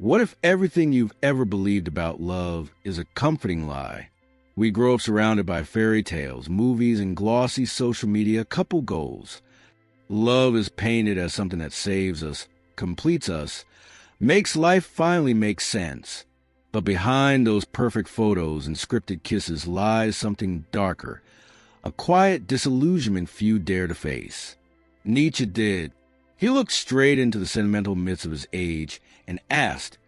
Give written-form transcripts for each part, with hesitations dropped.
What if everything you've ever believed about love is a comforting lie? We grow up surrounded by fairy tales, movies, and glossy social media couple goals. Love is painted as something that saves us, completes us, makes life finally make sense. But behind those perfect photos and scripted kisses lies something darker, a quiet disillusionment few dare to face. Nietzsche did. He looked straight into the sentimental myths of his age and asked,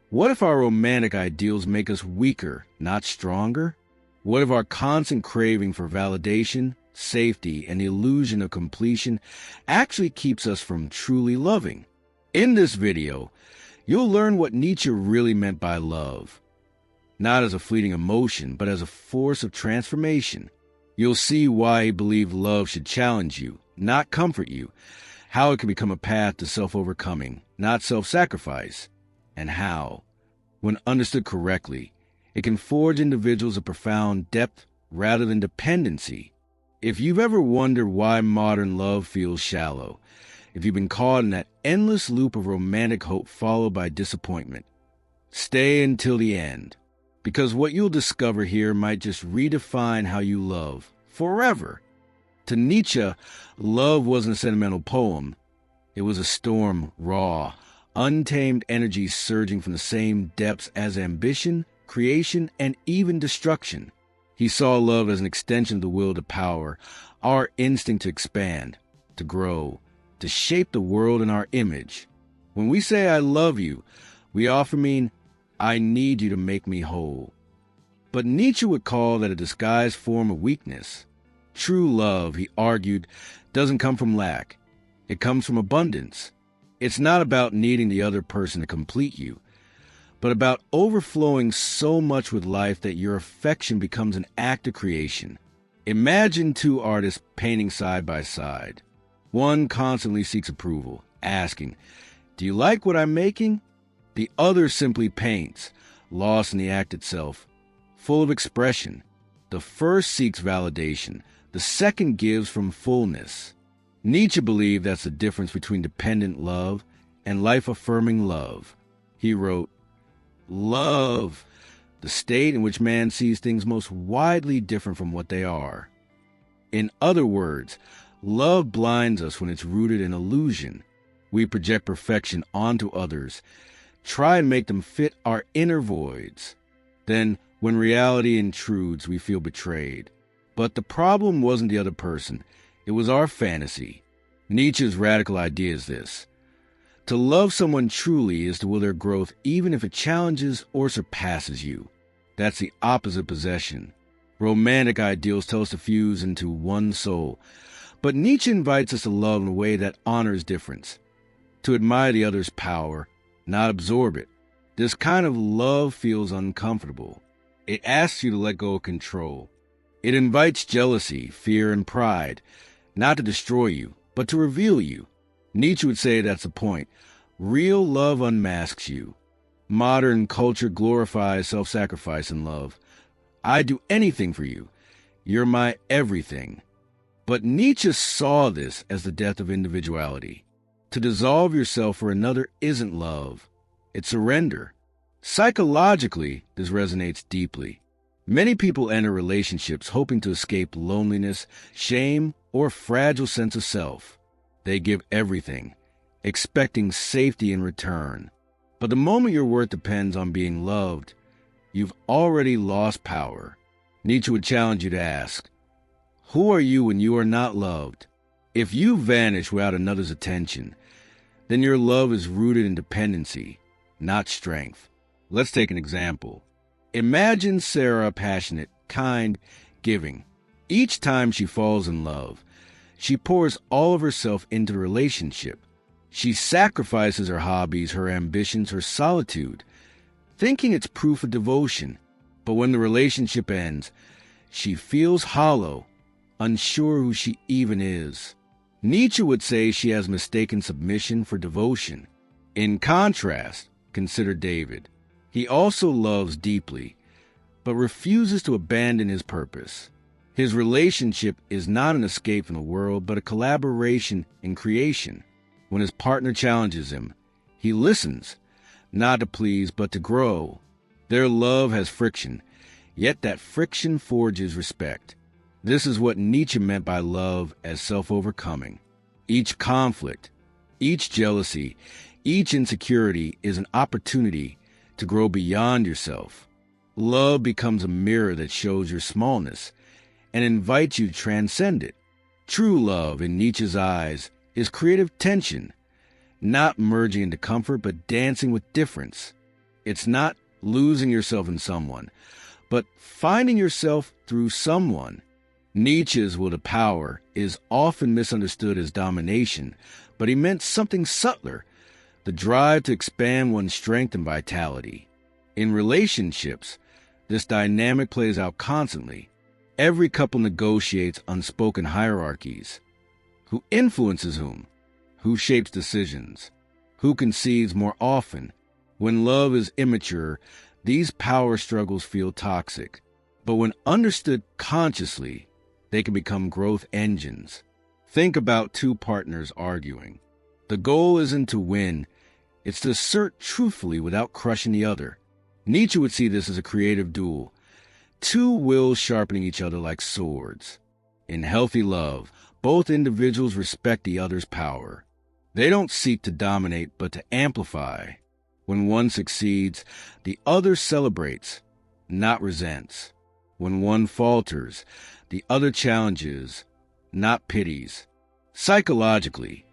what if our romantic ideals make us weaker, not stronger? What if our constant craving for validation, safety, and the illusion of completion actually keeps us from truly loving? In this video, you'll learn what Nietzsche really meant by love. Not as a fleeting emotion, but as a force of transformation. You'll see why he believed love should challenge you, not comfort you, how it can become a path to self-overcoming, not self-sacrifice, and how, when understood correctly, it can forge individuals of profound depth rather than dependency. If you've ever wondered why modern love feels shallow, if you've been caught in that endless loop of romantic hope followed by disappointment, stay until the end, because what you'll discover here might just redefine how you love forever. To Nietzsche, love wasn't a sentimental poem. It was a storm, raw, untamed energy surging from the same depths as ambition, creation, and even destruction. He saw love as an extension of the will to power, our instinct to expand, to grow, to shape the world in our image. When we say, I love you, we often mean, I need you to make me whole. But Nietzsche would call that a disguised form of weakness. True love, he argued, doesn't come from lack. It comes from abundance. It's not about needing the other person to complete you, but about overflowing so much with life that your affection becomes an act of creation. Imagine two artists painting side by side. One constantly seeks approval, asking, do you like what I'm making? The other simply paints, lost in the act itself, full of expression. The first seeks validation. The second gives from fullness. Nietzsche believed that's the difference between dependent love and life-affirming love. He wrote, love, the state in which man sees things most widely different from what they are. In other words, love blinds us when it's rooted in illusion. We project perfection onto others, try and make them fit our inner voids. Then, when reality intrudes, we feel betrayed. But the problem wasn't the other person. It was our fantasy. Nietzsche's radical idea is this. To love someone truly is to will their growth even if it challenges or surpasses you. That's the opposite possession. Romantic ideals tell us to fuse into one soul. But Nietzsche invites us to love in a way that honors difference. To admire the other's power, not absorb it. This kind of love feels uncomfortable. It asks you to let go of control. It invites jealousy, fear, and pride, not to destroy you, but to reveal you. Nietzsche would say that's the point. Real love unmasks you. Modern culture glorifies self-sacrifice in love. I'd do anything for you. You're my everything. But Nietzsche saw this as the death of individuality. To dissolve yourself for another isn't love. It's surrender. Psychologically, this resonates deeply. Many people enter relationships hoping to escape loneliness, shame, or a fragile sense of self. They give everything, expecting safety in return. But the moment your worth depends on being loved, you've already lost power. Nietzsche would challenge you to ask, who are you when you are not loved? If you vanish without another's attention, then your love is rooted in dependency, not strength. Let's take an example. Imagine Sarah passionate, kind, giving. Each time she falls in love, she pours all of herself into the relationship. She sacrifices her hobbies, her ambitions, her solitude, thinking it's proof of devotion. But when the relationship ends, she feels hollow, unsure who she even is. Nietzsche would say she has mistaken submission for devotion. In contrast, consider David. He also loves deeply, but refuses to abandon his purpose. His relationship is not an escape from the world, but a collaboration in creation. When his partner challenges him, he listens, not to please, but to grow. Their love has friction, yet that friction forges respect. This is what Nietzsche meant by love as self-overcoming. Each conflict, each jealousy, each insecurity is an opportunity to grow beyond yourself. Love becomes a mirror that shows your smallness and invites you to transcend it. True love, in Nietzsche's eyes, is creative tension, not merging into comfort, but dancing with difference. It's not losing yourself in someone, but finding yourself through someone. Nietzsche's will to power is often misunderstood as domination, but he meant something subtler, the drive to expand one's strength and vitality. In relationships, this dynamic plays out constantly. Every couple negotiates unspoken hierarchies. Who influences whom? Who shapes decisions? Who concedes more often? When love is immature, these power struggles feel toxic. But when understood consciously, they can become growth engines. Think about two partners arguing. The goal isn't to win, it's to assert truthfully without crushing the other. Nietzsche would see this as a creative duel, two wills sharpening each other like swords. In healthy love, both individuals respect the other's power. They don't seek to dominate, but to amplify. When one succeeds, the other celebrates, not resents. When one falters, the other challenges, not pities. Psychologically,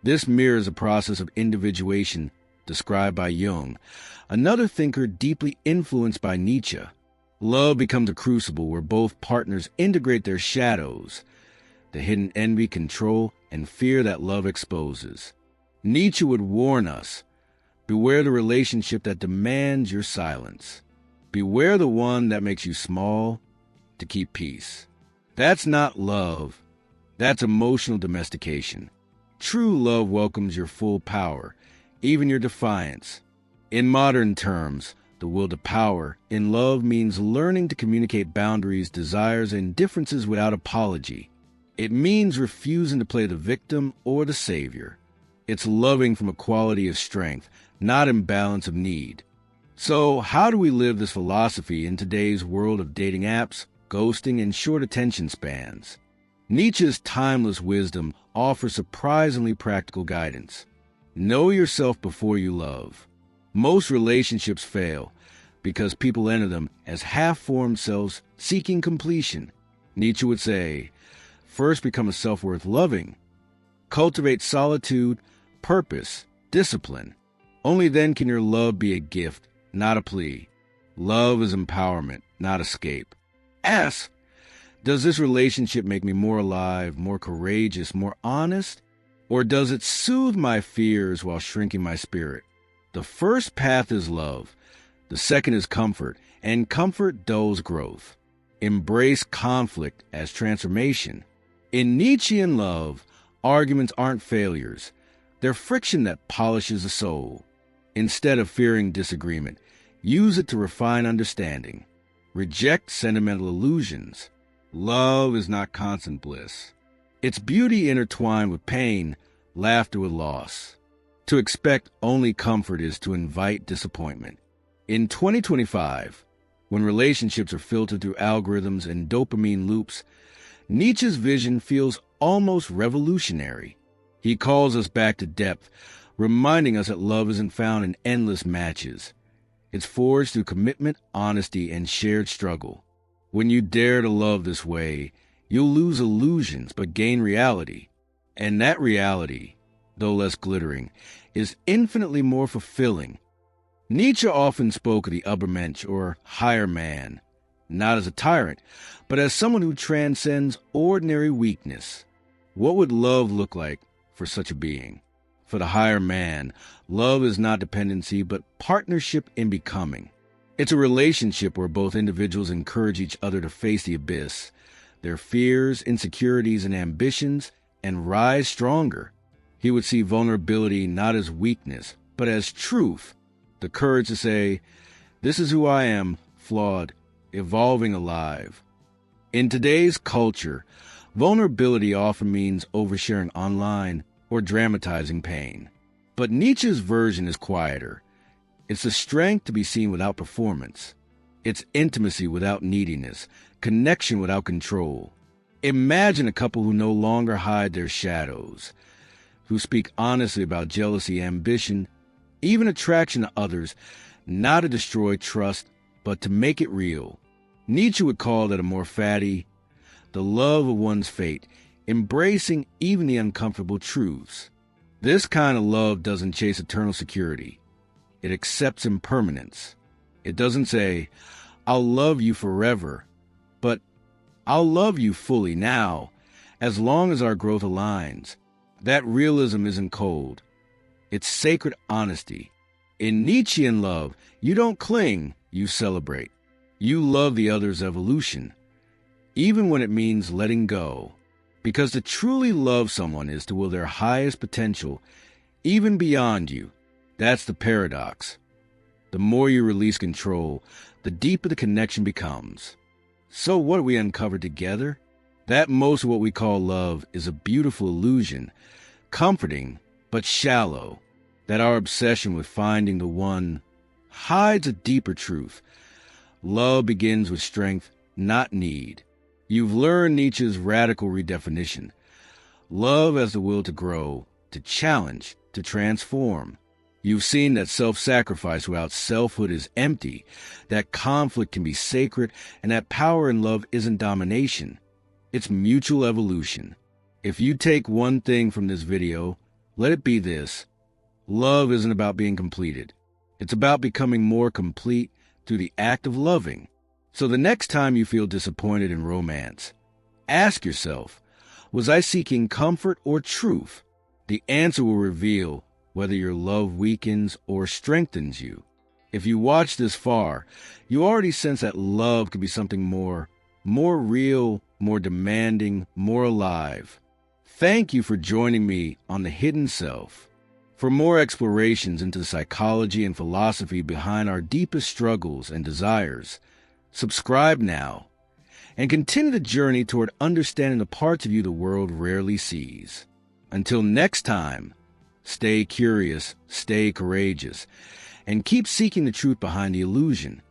this mirrors a process of individuation described by Jung, another thinker deeply influenced by Nietzsche. Love becomes a crucible where both partners integrate their shadows, the hidden envy, control, and fear that love exposes. Nietzsche would warn us, beware the relationship that demands your silence. Beware the one that makes you small to keep peace. That's not love. That's emotional domestication. True love welcomes your full power, even your defiance. In modern terms, the will to power in love means learning to communicate boundaries, desires, and differences without apology. It means refusing to play the victim or the savior. It's loving from a quality of strength, not imbalance of need. So, how do we live this philosophy in today's world of dating apps, ghosting, and short attention spans? Nietzsche's timeless wisdom offers surprisingly practical guidance. Know yourself before you love. Most relationships fail because people enter them as half-formed selves seeking completion. Nietzsche would say, first become a self-worth loving. Cultivate solitude, purpose, discipline. Only then can your love be a gift, not a plea. Love is empowerment, not escape. Ask, does this relationship make me more alive, more courageous, more honest? Or does it soothe my fears while shrinking my spirit? The first path is love. The second is comfort, and comfort dulls growth. Embrace conflict as transformation. In Nietzschean love, arguments aren't failures. They're friction that polishes the soul. Instead of fearing disagreement, use it to refine understanding. Reject sentimental illusions. Love is not constant bliss. It's beauty intertwined with pain, laughter with loss. To expect only comfort is to invite disappointment. In 2025, when relationships are filtered through algorithms and dopamine loops, Nietzsche's vision feels almost revolutionary. He calls us back to depth, reminding us that love isn't found in endless matches. It's forged through commitment, honesty, and shared struggle. When you dare to love this way, you'll lose illusions but gain reality. And that reality, though less glittering, is infinitely more fulfilling. Nietzsche often spoke of the Übermensch, or higher man, not as a tyrant, but as someone who transcends ordinary weakness. What would love look like for such a being? For the higher man, love is not dependency, but partnership in becoming. It's a relationship where both individuals encourage each other to face the abyss, their fears, insecurities, and ambitions, and rise stronger. He would see vulnerability not as weakness, but as truth, the courage to say, this is who I am, flawed, evolving, alive. In today's culture, vulnerability often means oversharing online or dramatizing pain. But Nietzsche's version is quieter. It's the strength to be seen without performance. It's intimacy without neediness, connection without control. Imagine a couple who no longer hide their shadows, who speak honestly about jealousy, ambition, even attraction to others, not to destroy trust, but to make it real. Nietzsche would call that a more fatty, the love of one's fate, embracing even the uncomfortable truths. This kind of love doesn't chase eternal security. It accepts impermanence. It doesn't say, I'll love you forever, but I'll love you fully now, as long as our growth aligns. That realism isn't cold. It's sacred honesty. In Nietzschean love, you don't cling, you celebrate. You love the other's evolution, even when it means letting go. Because to truly love someone is to will their highest potential, even beyond you. That's the paradox. The more you release control, the deeper the connection becomes. So what we uncovered together? That most of what we call love is a beautiful illusion, comforting but shallow. That our obsession with finding the one hides a deeper truth. Love begins with strength, not need. You've learned Nietzsche's radical redefinition. Love as the will to grow, to challenge, to transform. You've seen that self-sacrifice without selfhood is empty, that conflict can be sacred, and that power in love isn't domination. It's mutual evolution. If you take one thing from this video, let it be this. Love isn't about being completed. It's about becoming more complete through the act of loving. So the next time you feel disappointed in romance, ask yourself, was I seeking comfort or truth? The answer will reveal whether your love weakens or strengthens you. If you watch this far, you already sense that love could be something more real, more demanding, more alive. Thank you for joining me on The Hidden Self. For more explorations into the psychology and philosophy behind our deepest struggles and desires, subscribe now and continue the journey toward understanding the parts of you the world rarely sees. Until next time, stay curious, stay courageous, and keep seeking the truth behind the illusion.